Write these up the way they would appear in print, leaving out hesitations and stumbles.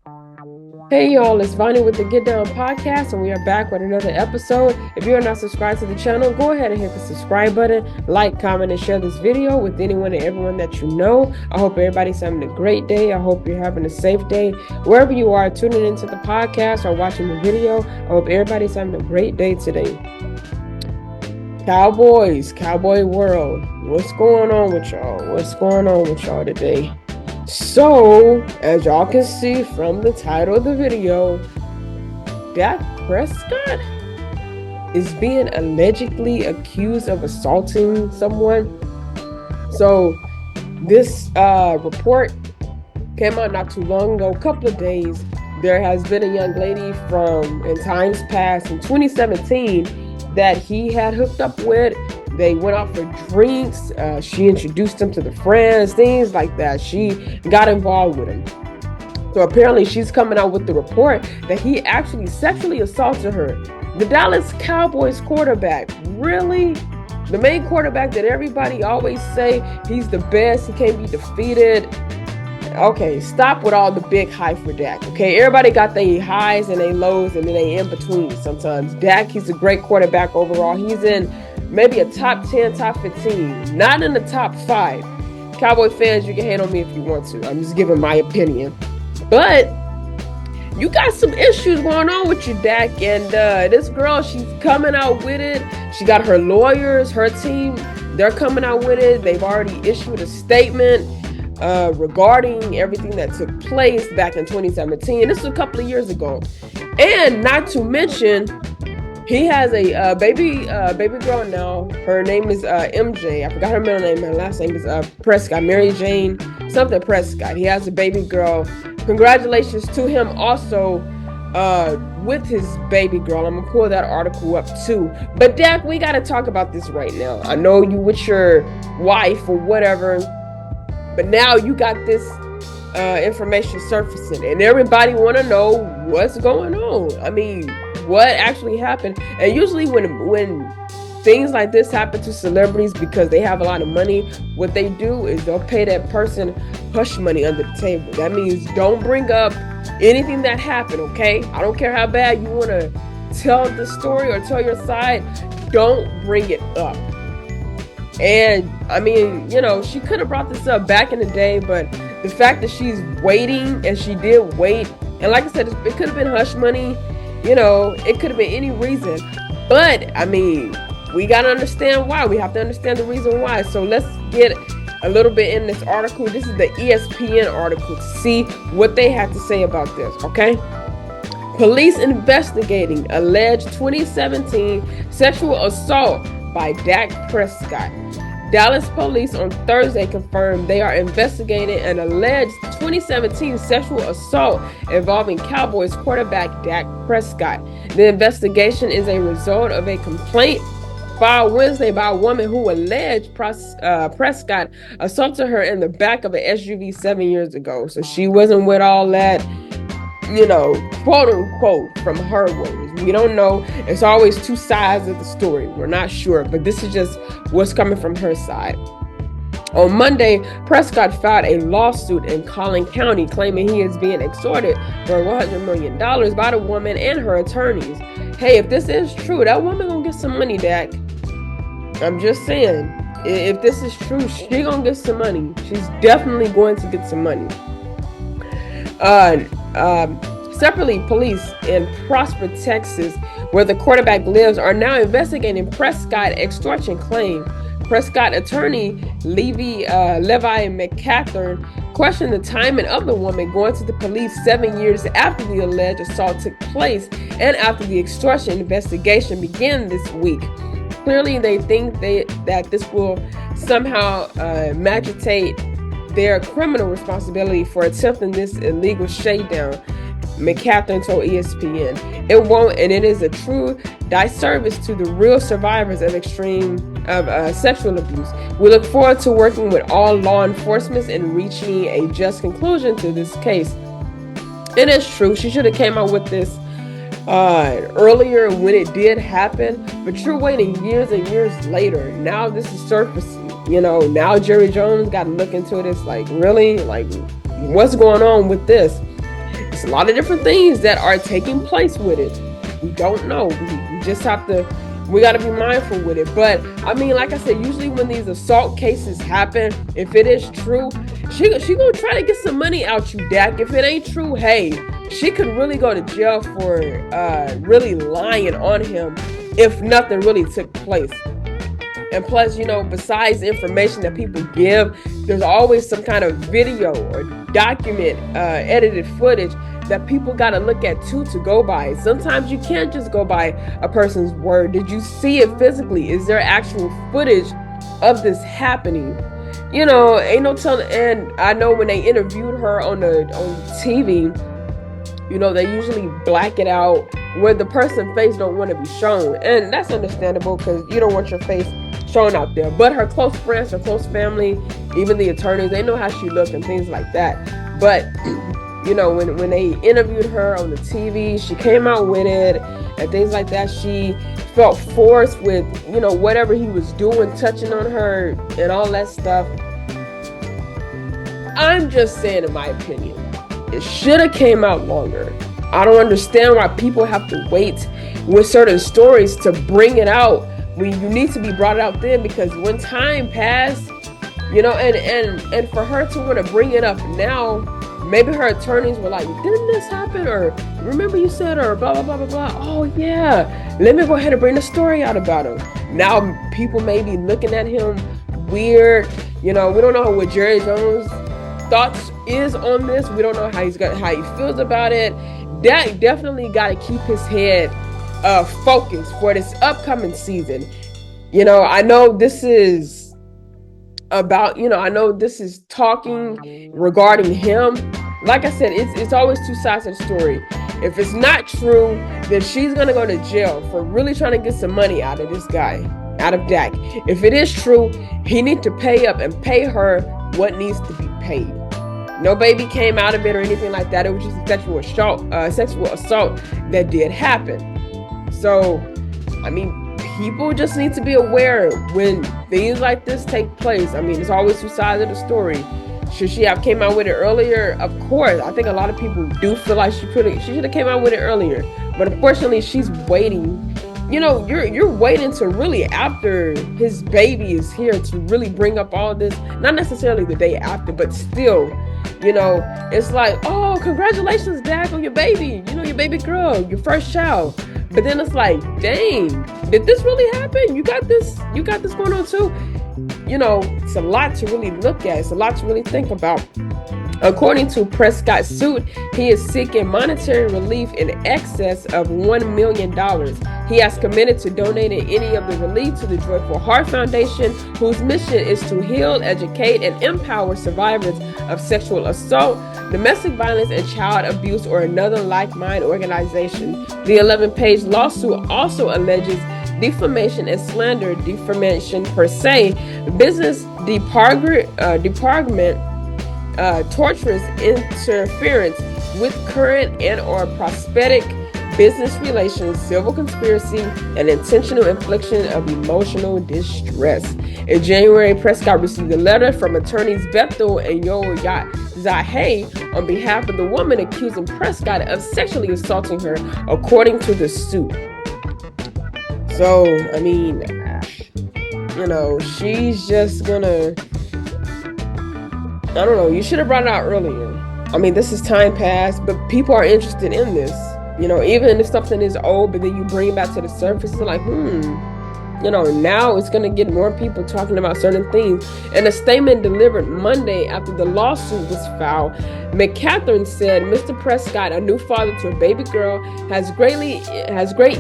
Hey y'all, it's Vonnie with the Get Down Podcast, and we are back with another episode. If you are not subscribed to the channel, go ahead and hit the subscribe button, like, comment, and share this video with anyone and everyone that you know. I hope everybody's having a great day. I hope you're having a safe day. Wherever you are tuning into the podcast or watching the video, I hope everybody's having a great day today. Cowboys, Cowboy World, what's going on with y'all? What's going on with y'all today? So, as y'all can see from the title of the video, Dak Prescott is being allegedly accused of assaulting someone. So, this report came out not too long ago, a couple of days. There has been a young lady from, in times past, in 2017, that he had hooked up with. They went out for drinks. She introduced him to the friends, things like that. She got involved with him. So apparently she's coming out with the report that he actually sexually assaulted her. The Dallas Cowboys quarterback, really? The main quarterback that everybody always say he's the best, he can't be defeated. Okay, stop with all the big hype for Dak. Okay, everybody got their highs and their lows and then they in between sometimes. Dak, he's a great quarterback overall. He's in maybe a top 10, top 15, not in the top 5. Cowboy fans, you can hate on me if you want to. I'm just giving my opinion. But you got some issues going on with your Dak, and this girl, she's coming out with it. She got her lawyers, her team, they're coming out with it. They've already issued a statement regarding everything that took place back in 2017. This was a couple of years ago. And not to mention, he has a baby girl now. Her name is MJ. I forgot her middle name. Her last name is Prescott. Mary Jane something Prescott. He has a baby girl. Congratulations to him also with his baby girl. I'm gonna pull that article up too. But Dak, we gotta talk about this right now. I know you with your wife or whatever, but now you got this information surfacing, and everybody want to know what's going on. I mean, what actually happened? And usually when things like this happen to celebrities because they have a lot of money, what they do is they'll pay that person hush money under the table. That means don't bring up anything that happened, okay? I don't care how bad you want to tell the story or tell your side, don't bring it up. And I mean, you know, she could have brought this up back in the day, but the fact that she's waiting, and she did wait, and like I said, it could have been hush money, you know, it could have been any reason. But I mean, we got to understand why. We have to understand the reason why. So let's get a little bit in this article. This is the ESPN article to see what they had to say about this, okay? Police investigating alleged 2017 sexual assault by Dak Prescott. Dallas police on Thursday confirmed they are investigating an alleged 2017 sexual assault involving Cowboys quarterback Dak Prescott. The investigation is a result of a complaint filed Wednesday by a woman who alleged Prescott assaulted her in the back of an SUV 7 years ago. So she wasn't with all that, you know, quote unquote, from her words. We don't know. It's always two sides of the story. We're not sure, but this is just what's coming from her side. On Monday, Prescott filed a lawsuit in Collin County claiming he is being extorted for $100 million by the woman and her attorneys. Hey, if this is true, that woman gonna get some money, Dak. I'm just saying, if this is true, she gonna get some money. She's definitely going to get some money. Separately, police in Prosper, Texas, where the quarterback lives, are now investigating Prescott extortion claim. Prescott attorney Levi McCathern questioned the timing of the woman going to the police 7 years after the alleged assault took place and after the extortion investigation began this week. Clearly, they think that this will somehow magistrate their criminal responsibility for attempting this illegal shakedown, McCathern told ESPN. It won't, and it is a true disservice to the real survivors of sexual abuse. We look forward to working with all law enforcement and reaching a just conclusion to this case. It is true. She should have came out with this earlier when it did happen, but you're waiting years and years later. Now this is surfacing. You know, now Jerry Jones got to look into it. It's like, really? Like, what's going on with this? It's a lot of different things that are taking place with it. We don't know. We just have to, we got to be mindful with it. But I mean, like I said, usually when these assault cases happen, if it is true, she gonna try to get some money out you, Dak. If it ain't true, hey, she could really go to jail for really lying on him if nothing really took place. And plus, you know, besides the information that people give, there's always some kind of video or document, edited footage that people got to look at too to go by. Sometimes you can't just go by a person's word. Did you see it physically? Is there actual footage of this happening? You know, ain't no telling. And I know when they interviewed her on TV, you know, they usually black it out where the person's face don't want to be shown. And that's understandable because you don't want your face shown out there. But her close friends, her close family, even the attorneys, they know how she looked and things like that. But, you know, when they interviewed her on the TV, she came out with it and things like that. She felt forced with, you know, whatever he was doing, touching on her and all that stuff. I'm just saying, in my opinion, it should have came out longer. I don't understand why people have to wait with certain stories to bring it out when you need to be brought out then, because when time passed, you know, and for her to want to bring it up now, maybe her attorneys were like, didn't this happen? Or remember you said, or blah, blah, blah, blah, blah. Oh yeah, let me go ahead and bring the story out about him. Now people may be looking at him weird. You know, we don't know what Jerry Jones' thoughts is on this. We don't know how he feels about it. Dak definitely got to keep his head focused for this upcoming season. You know, I know this is about, you know, I know this is talking regarding him. Like I said, it's always two sides of the story. If it's not true, then she's gonna go to jail for really trying to get some money out of this guy, out of Dak. If it is true, he needs to pay up and pay her what needs to be paid. No baby came out of it or anything like that. It was just a sexual assault that did happen. So, I mean, people just need to be aware when things like this take place. I mean, it's always two sides of the story. Should she have came out with it earlier? Of course. I think a lot of people do feel like she should have came out with it earlier. But unfortunately, she's waiting. You know, you're waiting to really after his baby is here to really bring up all this. Not necessarily the day after, but still, you know, it's like, oh, congratulations, Dak, on your baby. You know, your baby girl, your first child. But then it's like, dang, did this really happen? You got this going on too? You know, it's a lot to really look at. It's a lot to really think about. According to Prescott's suit, he is seeking monetary relief in excess of $1 million. He has committed to donating any of the relief to the Joyful Heart Foundation, whose mission is to heal, educate, and empower survivors of sexual assault, domestic violence, and child abuse, or another like-minded organization. The 11-page lawsuit also alleges defamation and slander, defamation per se, business department, torturous interference with current and or prospective business relations, civil conspiracy, and intentional infliction of emotional distress. In January, Prescott received a letter from attorneys Bethel and Zahe on behalf of the woman accusing Prescott of sexually assaulting her, according to the suit. So, I mean, you know, she's just gonna, I don't know, you should have brought it out earlier. I mean, this is time past, but people are interested in this. You know, even if something is old, but then you bring it back to the surface, it's like, you know, now it's going to get more people talking about certain things. In a statement delivered Monday after the lawsuit was filed, McCatherine said, Mr. Prescott, a new father to a baby girl, has great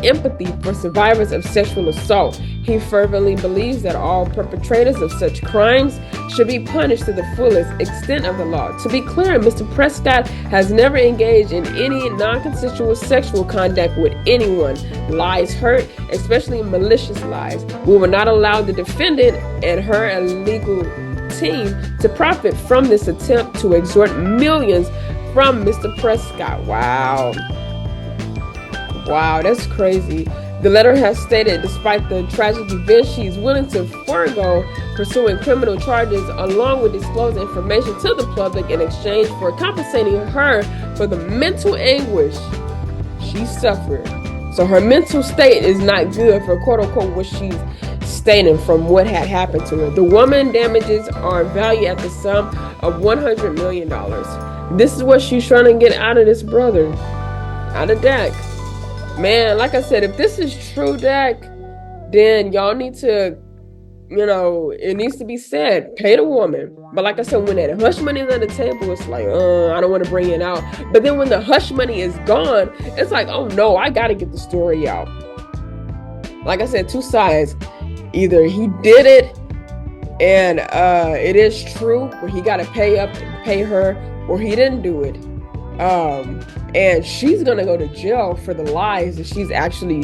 empathy for survivors of sexual assault. He fervently believes that all perpetrators of such crimes should be punished to the fullest extent of the law. To be clear, Mr. Prescott has never engaged in any non-consensual sexual contact with anyone. Lies hurt, especially malicious lies. We will not allow the defendant and her legal team to profit from this attempt to extort millions from Mr. Prescott. Wow, that's crazy. The letter has stated, despite the tragic event, she is willing to forego pursuing criminal charges along with disclosing information to the public in exchange for compensating her for the mental anguish she suffered. So her mental state is not good for quote unquote what she's stating from what had happened to her. The woman damages are valued at the sum of $100 million. This is what she's trying to get out of this brother, out of Dak. Man, like I said, if this is true, Dak, then y'all need to, it needs to be said, pay the woman. But like I said, when that hush money is on the table, it's like, I don't want to bring it out. But then when the hush money is gone, it's like, oh no, I got to get the story out. Like I said, two sides. Either he did it and it is true where he got to pay up and pay her, or he didn't do it. And she's going to go to jail for the lies that she's actually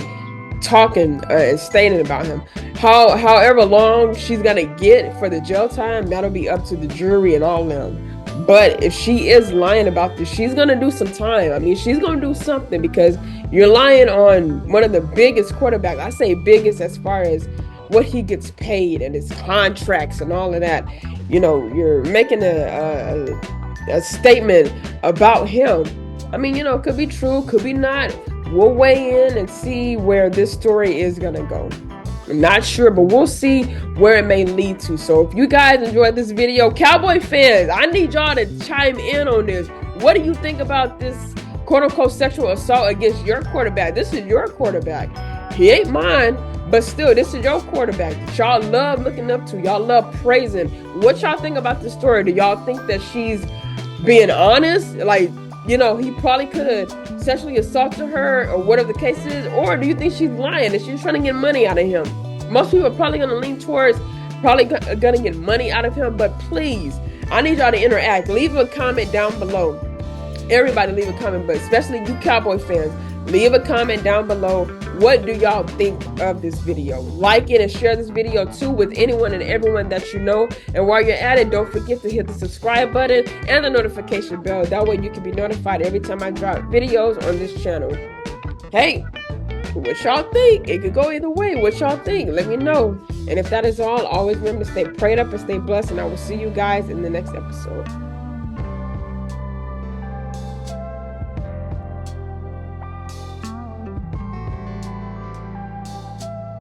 talking and stating about him. However long she's going to get for the jail time, that'll be up to the jury and all them. But if she is lying about this, she's going to do some time. I mean, she's going to do something, because you're lying on one of the biggest quarterbacks. I say biggest as far as what he gets paid and his contracts and all of that. You're making a statement about him. I mean, could be true, could be not. We'll weigh in and see where this story is going to go. I'm not sure, but we'll see where it may lead to. So if you guys enjoyed this video, Cowboy fans, I need y'all to chime in on this. What do you think about this quote-unquote sexual assault against your quarterback? This is your quarterback. He ain't mine, but still, this is your quarterback that y'all love looking up to. Y'all love praising. What y'all think about this story? Do y'all think that she's being honest? Like, he probably could have sexually assaulted her, or whatever the case is. Or do you think she's lying and she's trying to get money out of him? Most people are probably going to lean towards probably going to get money out of him. But please, I need y'all to interact. Leave a comment down below. Everybody leave a comment, but especially you Cowboy fans, leave a comment down below. What do y'all think of this video? Like it and share this video too with anyone and everyone that you know. And while you're at it, don't forget to hit the subscribe button and the notification bell. That way you can be notified every time I drop videos on this channel. Hey, what y'all think? It could go either way. What y'all think? Let me know. And if that is all, always remember to stay prayed up and stay blessed. And I will see you guys in the next episode.